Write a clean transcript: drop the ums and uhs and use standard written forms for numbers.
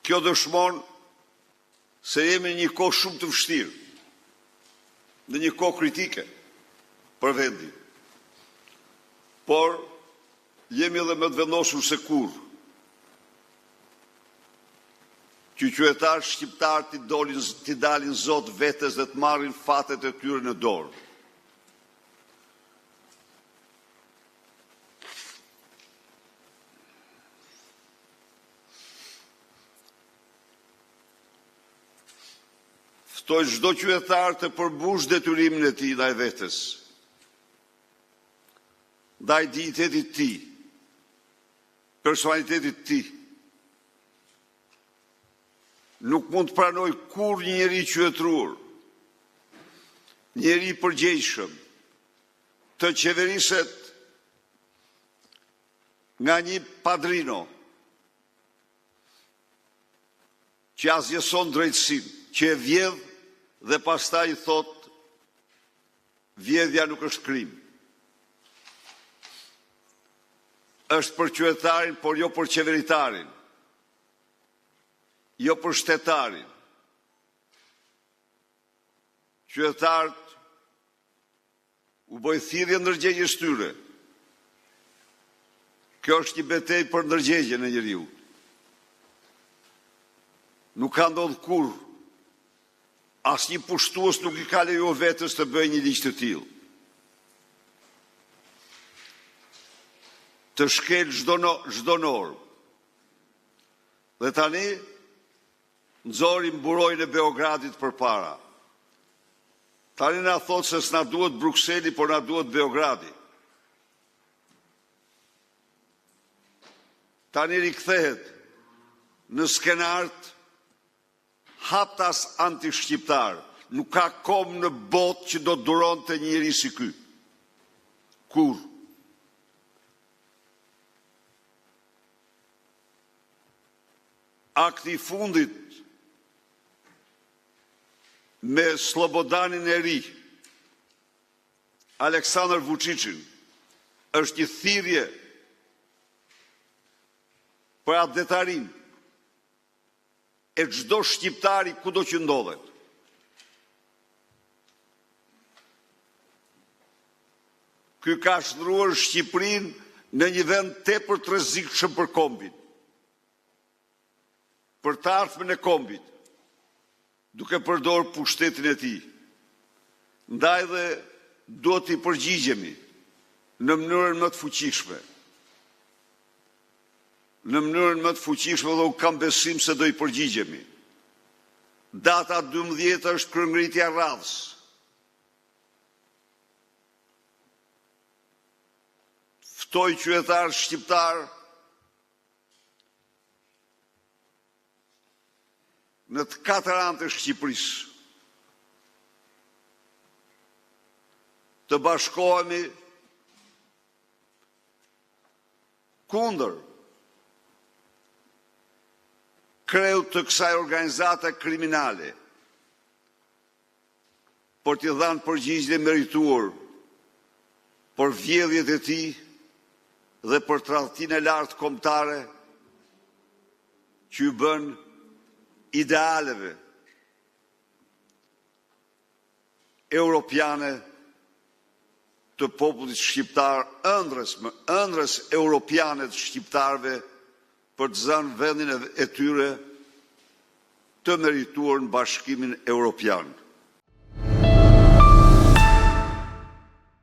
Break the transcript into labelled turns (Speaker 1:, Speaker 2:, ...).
Speaker 1: Kjo dëshmon se jemi një kohë shumë të vështirë, në një kohë kritike për vendin. Por jemi edhe më të vendosur se kur që qytetarë shqiptarë t'i dalin zot vetes dhe të marrin fatet e tyre në dorë. Ftoj çdo qytetar të përmbush detyrimin e tij ndaj vetes, ndaj dignitetit të tij, personalitetit të tij. Nuk mund të pranoj kur një njeri qytetruar, njeri i përgjegjshëm, të qeveriset nga një padrino që asgjëson drejtësinë, që e vjedh dhe pastaj thot vjedhja nuk është krim. Është për qytetarin, por jo për qeveritarin, jo për shtetarin. Qytetarët u boj thirrje ndërgjegjes tyre. Kjo është një betejë për ndërgjegjen e njeriu. Nuk ka ndodhur kurrë. Asnjë pushtues nuk i ka lejuar vetes të bëjë një ligj të tillë. Të shkel çdo normë. Dhe tani nxorim burojnë e Beogradit përpara. Tani na thot se s'na duhet Brukseli, por na duhet Beogradi. Tani rikthehet në skenart haptas anti-shqiptar. Nuk ka kom në botë që do duron të njëri si ky. Kur? Akti i fundit me Slobodanin e ri, Aleksandar Vučićin, është një thirrje për atë detarin e çdo shqiptari kudo që ndodhet. Ky ka shtruar Shqipërinë në një vend tepër të rrezikshëm për kombin, për të ardhmen e kombit, duke përdorur pushtetin e tij. Ndaj dhe duhet t'i përgjigjemi në mënyrën më të fuqishme. Në mënyrën më të fuqishme dhe u kam besim se do i përgjigjemi. Data 12 është kryengritja e radhës. Ftoj qytetarë shqiptar në të katër anët e Shqipërisë të bashkohemi kundër kreut të kësaj organizate kriminale, por t'i dhanë përgjigje merituar për vjedhjet e tij dhe për tradhtinë e lartë kombëtare që i bën idealeve europiane të popullit shqiptar, ëndrës europiane të shqiptarëve, për të zënë vendin e tyre të merituar në Bashkimin Evropian.